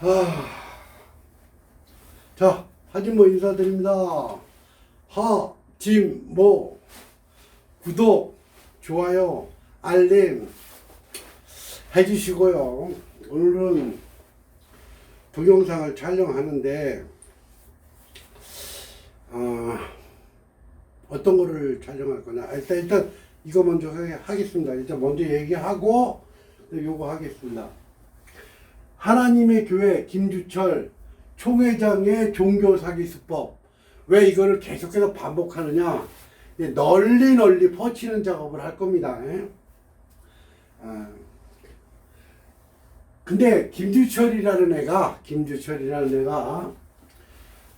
아, 자, 하진모 인사드립니다. 하진모 구독, 좋아요, 알림 해주시고요. 오늘은 동영상을 촬영하는데 어떤 거를 촬영할 거냐. 일단 이거 먼저 하겠습니다. 일단 먼저 얘기하고 요거 하겠습니다. 하나님의 교회 김주철 총회장의 종교사기 수법. 왜 이거를 계속해서 반복하느냐. 널리 퍼치는 작업을 할 겁니다. 근데 김주철이라는 애가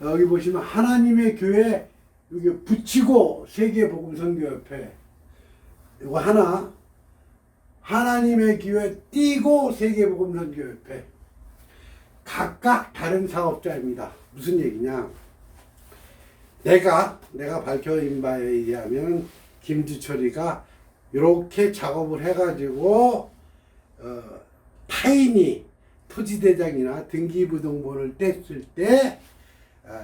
여기 보시면 하나님의 교회 여기 붙이고 세계복음선교협회 이거 하나, 하나님의 교회 띄고 세계복음선교협회 각각 다른 사업자입니다. 무슨 얘기냐? 내가 밝혀진 바에 의하면 김주철이가 이렇게 작업을 해가지고 타인이 토지대장이나 등기부등본을 뗐을 때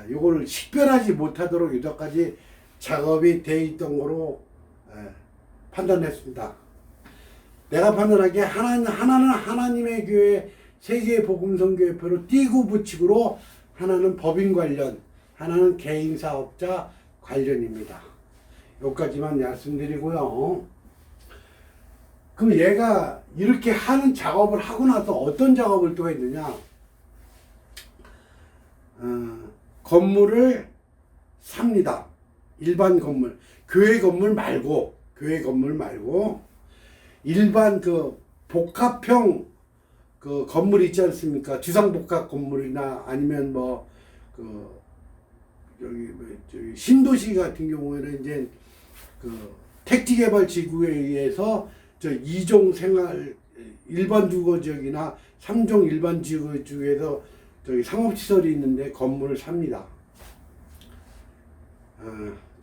요거를 식별하지 못하도록 여기까지 작업이 돼 있던 거로 판단했습니다. 내가 판단하기에 하나는 하나님의 교회 세계복음선교협회로 띄고 붙이고로 하나는 법인 관련, 하나는 개인 사업자 관련입니다. 여기까지만 말씀드리고요. 그럼 얘가 이렇게 하는 작업을 하고 나서 어떤 작업을 또 했느냐? 건물을 삽니다. 일반 건물, 교회 건물 말고 일반 그 복합형 그 건물 있지 않습니까? 주상복합 건물이나 아니면 뭐 저기 신도시 같은 경우에는 이제 그 택지개발지구에 의해서 저 2종 생활 일반 주거 지역이나 3종 일반 주거 지역에서 저기 상업시설이 있는데 건물을 삽니다.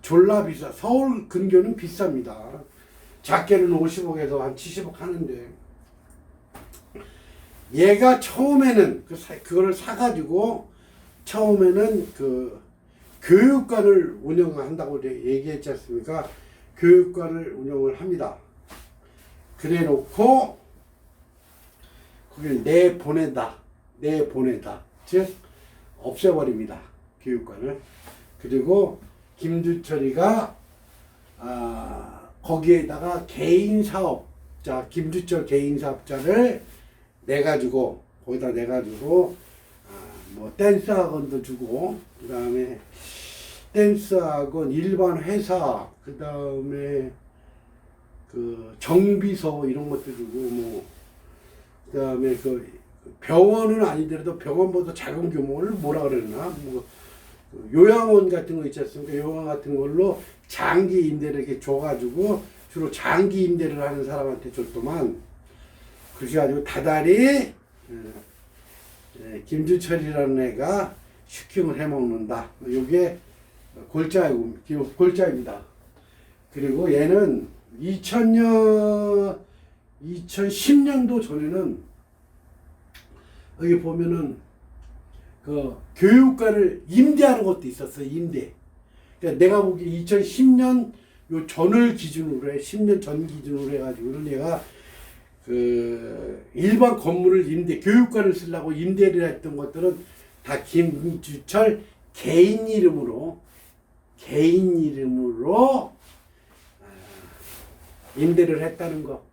졸라 비싸. 서울 근교는 비쌉니다. 작게는 50억에서 한 70억 하는데 얘가 처음에는 그거를 사가지고 처음에는 그 교육관을 운영한다고 얘기했지 않습니까? 교육관을 운영을 합니다. 그래 놓고 거기를 내보내다. 즉 없애버립니다. 교육관을. 그리고 김주철이가 거기에다가 개인 사업자, 김주철 개인 사업자를 내가지고 거기다 내가지고 뭐 댄스 학원도 주고, 그 다음에 댄스 학원 일반 회사, 그 다음에 그 정비소 이런 것도 주고, 뭐 그 다음에 그 병원은 아니더라도 병원보다 작은 규모를 뭐라 그러나 뭐 요양원 같은 거 있지 않습니까? 요양원 같은 걸로 장기 임대를 이렇게 줘가지고 주로 장기 임대를 하는 사람한테 줬더만, 그렇게 가지고 다달이 김주철이라는 애가 슈킹을 해먹는다. 요게 골자입니다. 그리고 얘는 2010년도 전에는 여기 보면은 그 교육관을 임대하는 것도 있었어요. 임대. 그러니까 내가 보기 2010년 요 전을 기준으로 해, 10년 전 기준으로 해가지고는 얘가 그 일반 건물을 교육관을 쓰려고 임대를 했던 것들은 다 김주철 개인 이름으로 임대를 했다는 거.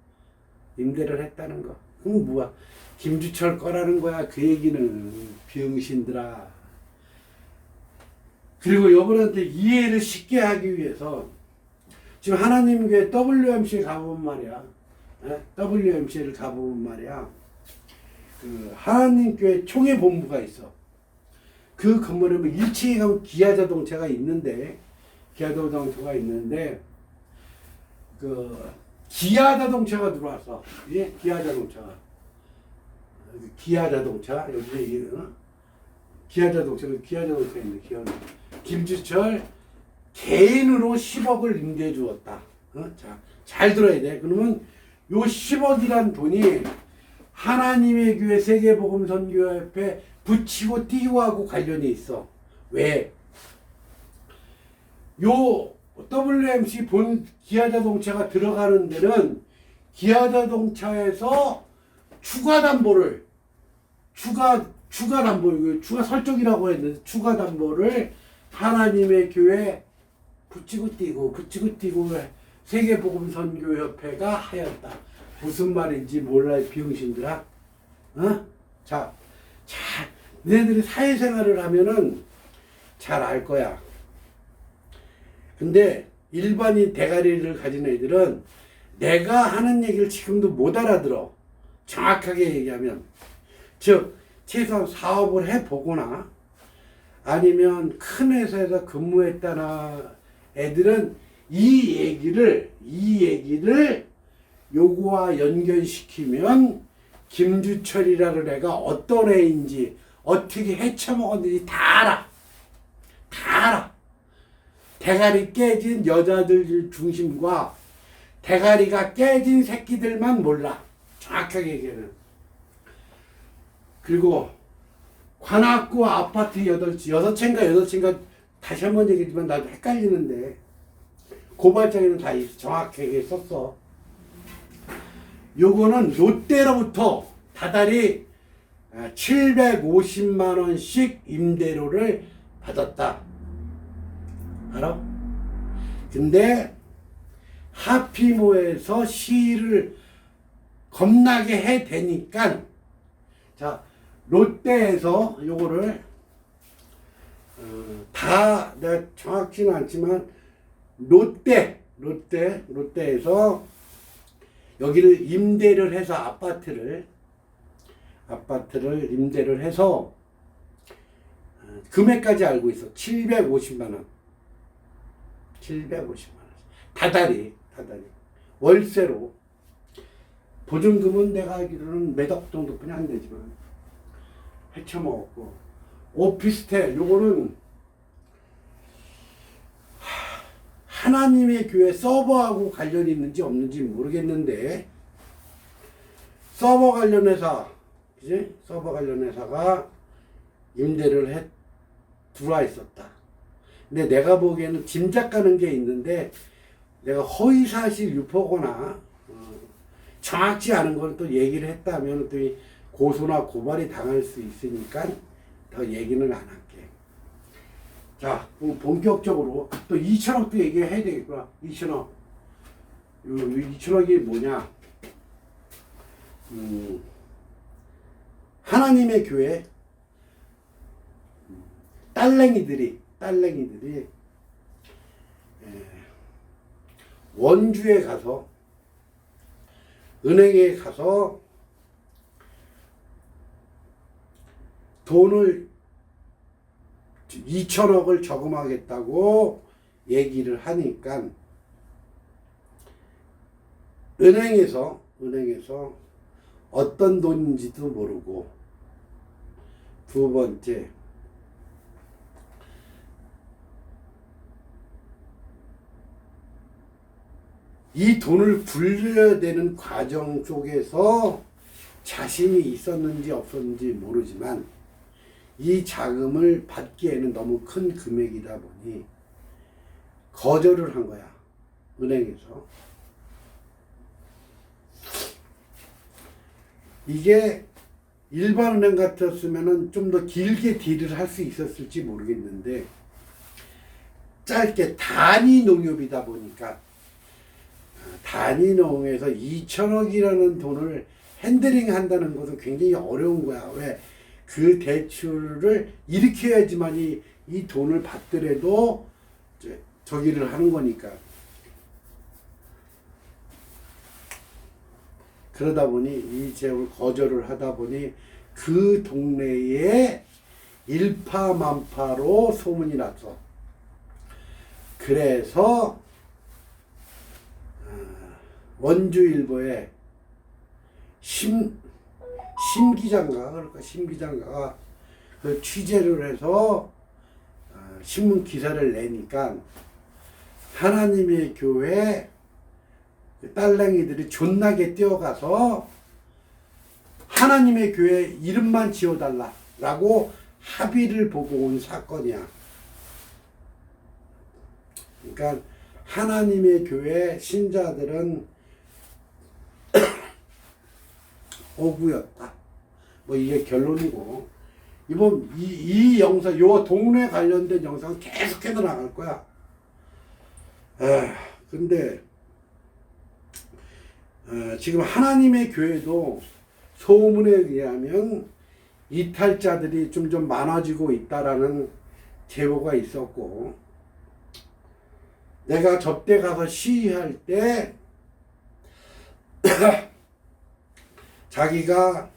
그럼 뭐야? 김주철 거라는 거야. 그 얘기는 병신들아. 그리고 여러분한테 이해를 쉽게 하기 위해서 지금 하나님 교회 WMC에 가보면 말이야. WMC를 가보면 말이야. 그 하나님 교회 총회 본부가 있어. 그 건물에 1층에 가면 기아 자동차가 있는데 그 기아 자동차가 들어왔어. 예? 기아 자동차 여기 기아 자동차 있네. 김주철 개인으로 10억을 임대해 주었다. 자, 잘 들어야 돼. 그러면 요 10억이란 돈이 하나님의 교회 세계복음선교협회 붙이고 띄고하고 관련이 있어. 왜? 요 WMC 본 기아자동차가 들어가는 데는 기아자동차에서 추가 담보를 추가 담보, 추가 설정이라고 했는데 추가 담보를 하나님의 교회 붙이고 띄고 세계복음선교협회가 하였다. 무슨 말인지 몰라 비용신들아. 어? 자, 너희들이 사회생활을 하면은 잘 알 거야. 근데 일반인 대가리를 가진 애들은 내가 하는 얘기를 지금도 못 알아들어. 정확하게 얘기하면. 즉, 최소한 사업을 해보거나 아니면 큰 회사에서 근무했다나 애들은 이 얘기를 요거와 연결시키면 김주철이라는 애가 어떤 애인지 어떻게 헤쳐먹었는지 다 알아. 다 알아. 대가리 깨진 여자들 중심과 대가리가 깨진 새끼들만 몰라. 정확하게 얘기하면. 그리고 관악구 아파트 6채인가 다시 한번 얘기했지만 나도 헷갈리는데 고발장에는 다 정확하게 썼어. 요거는 롯데로부터 다달이 750만 원씩 임대료를 받았다. 알아? 근데 하피모에서 시위를 겁나게 해대니까 자 롯데에서 요거를 다 내가 정확히는 않지만 롯데에서 여기를 임대를 해서 아파트를 임대를 해서 금액까지 알고 있어. 750만 원. 750만 원. 다달이 월세로. 보증금은 내가 알기로는 몇억 정도뿐이 안 되지만 헤쳐먹었고, 오피스텔 요거는 하나님의 교회 서버하고 관련이 있는지 없는지 모르겠는데 서버 관련 회사, 그지? 서버 관련 회사가 임대를 해 들어와 있었다. 근데 내가 보기에는 짐작 가는 게 있는데 내가 허위사실 유포거나 정확치 않은 걸 또 얘기를 했다면 또 고소나 고발이 당할 수 있으니까 더 얘기는 안 할게. 자, 본격적으로 또 2천억도 얘기해야 되겠구나. 2천억. 2천억이 뭐냐? 하나님의 교회 딸랭이들이 원주에 가서 은행에 가서 돈을 2천억을 저금하겠다고 얘기를 하니까 은행에서 어떤 돈인지도 모르고, 두 번째 이 돈을 굴려야 되는 과정 속에서 자신이 있었는지 없었는지 모르지만 이 자금을 받기에는 너무 큰 금액이다 보니 거절을 한 거야. 은행에서. 이게 일반 은행 같았으면 좀 더 길게 딜을 할 수 있었을지 모르겠는데 짧게 단위 농협이다 보니까 단위 농에서 2천억이라는 돈을 핸들링 한다는 것은 굉장히 어려운 거야. 왜? 그 대출을 일으켜야지만 이 돈을 받더라도 저기를 하는 거니까. 그러다 보니 이 제업을 거절을 하다 보니 그 동네에 일파만파로 소문이 났어. 그래서 원주일보에 심기자가 그 취재를 해서 신문 기사를 내니까 하나님의 교회 딸랭이들이 존나게 뛰어가서 하나님의 교회 이름만 지어달라. 라고 합의를 보고 온 사건이야. 그러니까 하나님의 교회 신자들은 오구였다. 뭐 이게 결론이고, 이번 이 영상, 요 동네 관련된 영상은 계속해서 나갈 거야. 근데 지금 하나님의 교회도 소문에 의하면 이탈자들이 좀 많아지고 있다라는 제보가 있었고, 내가 접대 가서 시위할 때 자기가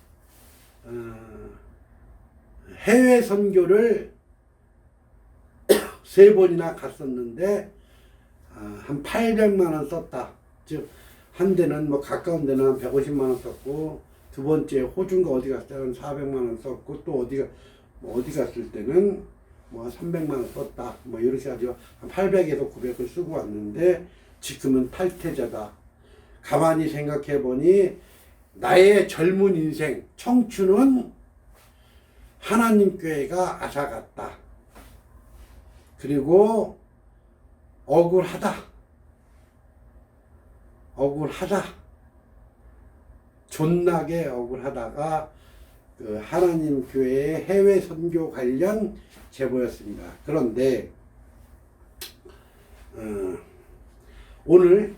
해외 선교를 3번이나 갔었는데 한 800만 원 썼다. 즉 한 대는 뭐 가까운 데는 한 150만 원 썼고, 두 번째 호주인가 어디 갔을 때는 400만 원 썼고, 또 어디 갔을 때는 뭐 300만 원 썼다. 뭐 이렇게 해가지고 한 800에서 900을 쓰고 왔는데 지금은 탈퇴자다. 가만히 생각해 보니 나의 젊은 인생, 청춘은 하나님 교회가 앗아갔다. 그리고 억울하다. 존나게 억울하다가 그 하나님 교회의 해외 선교 관련 제보였습니다. 그런데 오늘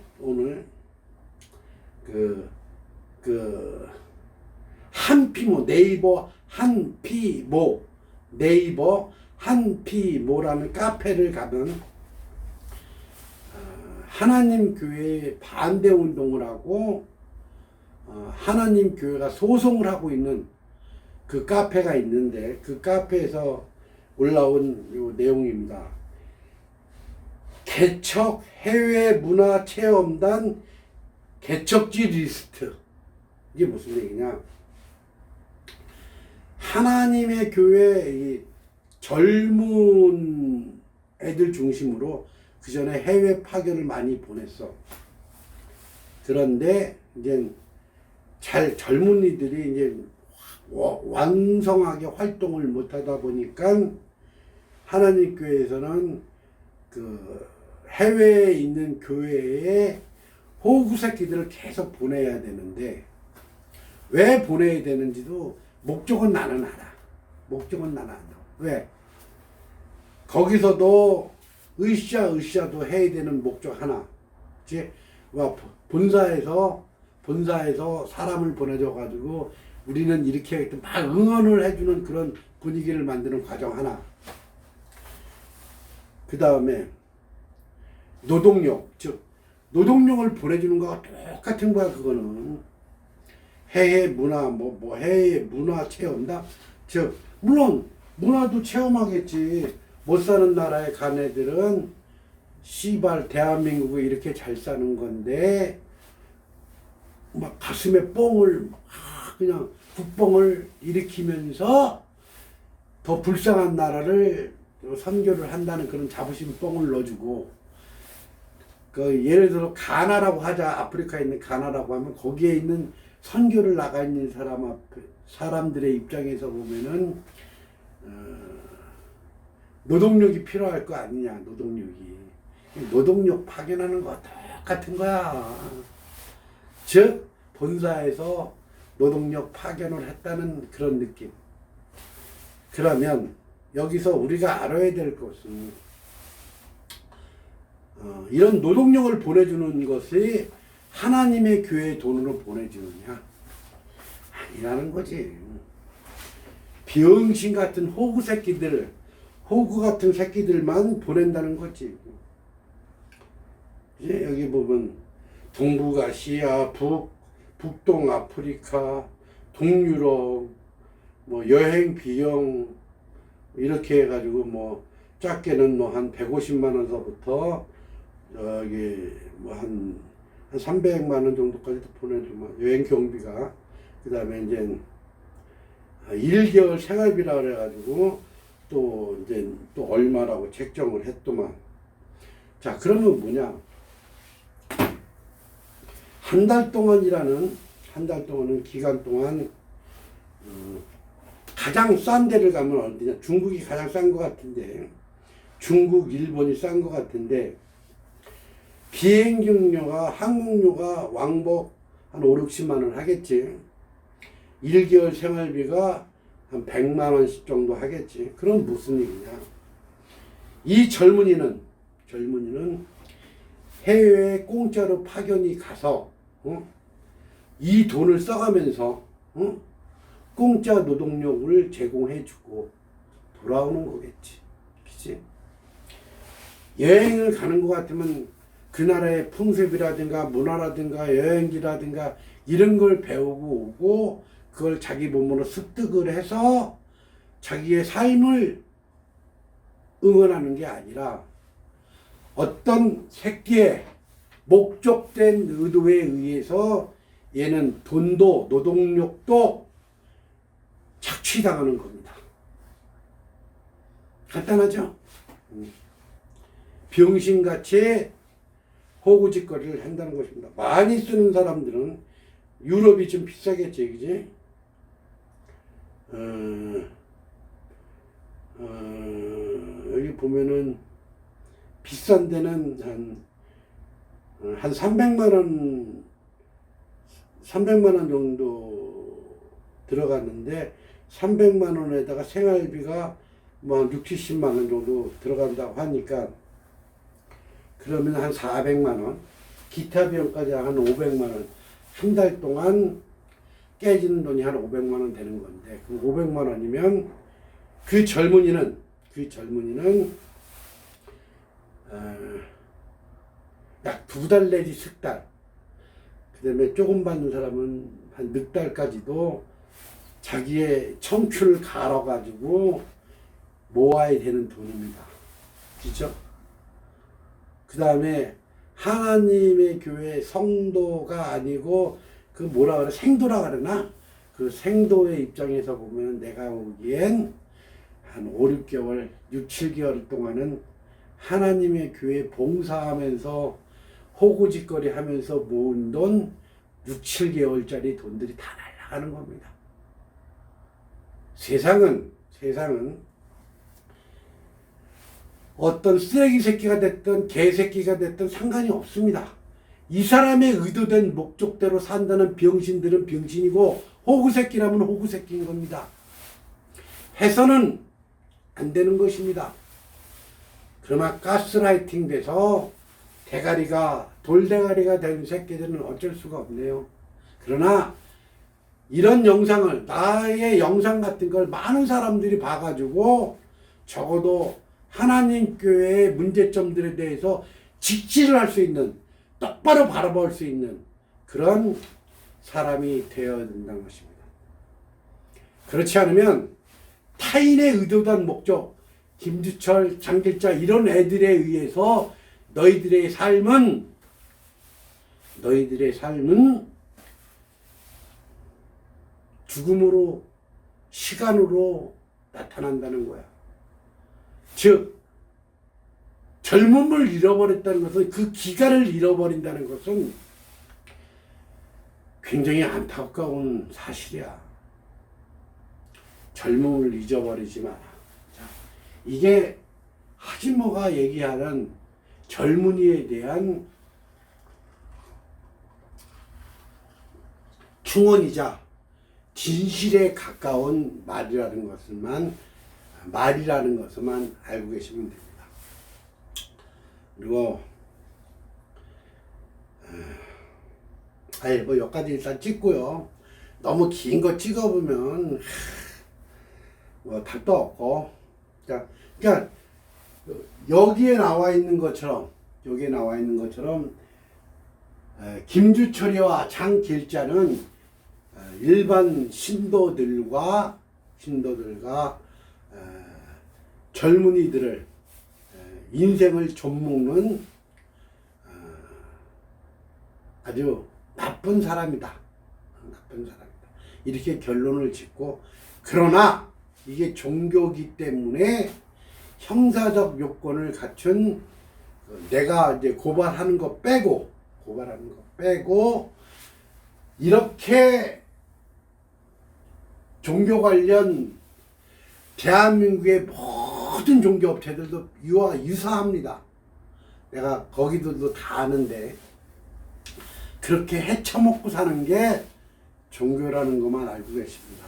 그 한피모, 네이버 한피모라는 카페를 가면 하나님 교회에 반대 운동을 하고 하나님 교회가 소송을 하고 있는 그 카페가 있는데, 그 카페에서 올라온 요 내용입니다. 개척 해외 문화 체험단 개척지 리스트. 이게 무슨 얘기냐? 하나님의 교회 이 젊은 애들 중심으로 그 전에 해외 파견을 많이 보냈어. 그런데 이제 젊은이들이 이제 완성하게 활동을 못하다 보니까 하나님 교회에서는 그 해외에 있는 교회에 호구 새끼들을 계속 보내야 되는데, 왜 보내야 되는지도 목적은 나는 알아. 왜? 거기서도 으쌰도 해야 되는 목적 하나. 즉, 본사에서 사람을 보내줘가지고 우리는 이렇게 하겠다 막 응원을 해주는 그런 분위기를 만드는 과정 하나. 그 다음에 노동력, 즉 노동력을 보내주는 거와 똑같은 거야. 그거는 해외 문화 해외 문화 체험다. 즉 물론 문화도 체험하겠지. 못 사는 나라에 간 애들은 씨발 대한민국이 이렇게 잘 사는 건데 막 가슴에 뽕을 그냥 국뽕을 일으키면서 더 불쌍한 나라를 선교를 한다는 그런 자부심 뽕을 넣어주고, 그 예를 들어 가나라고 하자. 아프리카에 있는 가나라고 하면 거기에 있는 선교를 나가 있는 사람들의 입장에서 보면은 노동력이 필요할 거 아니냐. 노동력 파견하는 거 똑같은 거야. 즉 본사에서 노동력 파견을 했다는 그런 느낌. 그러면 여기서 우리가 알아야 될 것은 이런 노동력을 보내주는 것이 하나님의 교회 돈으로 보내주느냐? 아니라는 거지. 비응신 같은 호구 같은 새끼들만 보낸다는 거지. 이제 여기 보면 동북아시아, 북동 아프리카, 동유럽, 뭐 여행 비용 이렇게 해가지고 뭐 작게는 뭐 한 150만 원서부터 여기 뭐 한 300만 원 정도까지도 보내주면 여행 경비가, 그 다음에 이제 1개월 생활비라 그래가지고 또 이제 또 얼마라고 책정을 했더만. 자, 그러면 뭐냐? 한 달 동안은 기간 동안 가장 싼 데를 가면 어디냐? 중국이 가장 싼 것 같은데, 중국, 일본이 싼 것 같은데, 비행경료가, 항공료가 왕복 한 5, 60만 원 하겠지. 1개월 생활비가 한 100만 원씩 정도 하겠지. 그럼 무슨 얘기냐? 이 젊은이는 해외에 공짜로 파견이 가서 이 돈을 써가면서 공짜 노동력을 제공해주고 돌아오는 거겠지. 그치? 여행을 가는 것 같으면 그 나라의 풍습이라든가 문화라든가 여행지라든가 이런 걸 배우고 오고 그걸 자기 몸으로 습득을 해서 자기의 삶을 응원하는 게 아니라 어떤 새끼의 목적된 의도에 의해서 얘는 돈도 노동력도 착취당하는 겁니다. 간단하죠? 병신같이 호구짓거리를 한다는 것입니다. 많이 쓰는 사람들은 유럽이 좀 비싸겠지, 그지? 여기 보면은 비싼 데는 한 300만 원 정도 들어갔는데 300만 원에다가 생활비가 뭐 6, 70만 원 정도 들어간다고 하니까 그러면 한 400만 원, 기타 비용까지 한 500만 원, 한 달 동안 깨지는 돈이 한 500만 원 되는 건데 그 500만 원이면 그 젊은이는 약 2달 내지 10달, 그 다음에 조금 받는 사람은 한 6달까지도 자기의 청춘을 갈아가지고 모아야 되는 돈입니다. 그죠? 그 다음에 하나님의 교회 성도가 아니고 그 뭐라 그래? 생도라 그러나? 그 생도의 입장에서 보면 내가 보기엔 한 5, 6개월, 6, 7개월 동안은 하나님의 교회 봉사하면서 호구짓거리 하면서 모은 돈 6, 7개월짜리 돈들이 다 날아가는 겁니다. 세상은 어떤 쓰레기 새끼가 됐든 개새끼가 됐든 상관이 없습니다. 이 사람의 의도된 목적대로 산다는 병신들은 병신이고 호구새끼라면 호구새끼인 겁니다. 해서는 안 되는 것입니다. 그러나 가스라이팅 돼서 돌대가리가 된 새끼들은 어쩔 수가 없네요. 그러나 이런 영상을, 나의 영상 같은 걸 많은 사람들이 봐가지고 적어도 하나님 교회의 문제점들에 대해서 직시를 할 수 있는, 똑바로 바라볼 수 있는 그런 사람이 되어야 된다는 것입니다. 그렇지 않으면 타인의 의도된 목적, 김주철, 장길자 이런 애들에 의해서 너희들의 삶은 죽음으로, 시간으로 나타난다는 거야. 즉 젊음을 잃어버렸다는 것은, 그 기간을 잃어버린다는 것은 굉장히 안타까운 사실이야. 젊음을 잊어버리지 마라. 자, 이게 하지모가 얘기하는 젊은이에 대한 충언이자 진실에 가까운 말이라는 것만 알고 계시면 됩니다. 그리고 뭐 여기까지 일단 찍고요. 너무 긴 거 찍어보면 뭐 답도 없고, 그러니까 여기에 나와 있는 것처럼 김주철이와 장길자는 일반 신도들과 젊은이들을 인생을 좀먹는 아주 나쁜 사람이다. 이렇게 결론을 짓고, 그러나 이게 종교기 때문에 형사적 요건을 갖춘, 내가 이제 고발하는 거 빼고 이렇게 종교 관련 대한민국의 모든 종교업체들도 이와 유사합니다. 내가 거기들도 다 아는데 그렇게 헤쳐먹고 사는 게 종교라는 것만 알고 계십니다.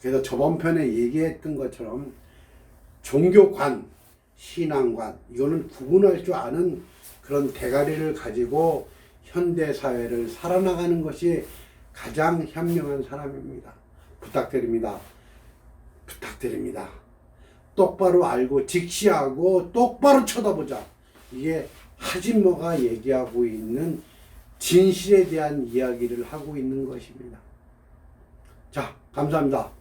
그래서 저번 편에 얘기했던 것처럼 종교관, 신앙관 이거는 구분할 줄 아는 그런 대가리를 가지고 현대사회를 살아나가는 것이 가장 현명한 사람입니다. 부탁드립니다. 부탁드립니다. 똑바로 알고 직시하고 똑바로 쳐다보자. 이게 하진모가 얘기하고 있는 진실에 대한 이야기를 하고 있는 것입니다. 자, 감사합니다.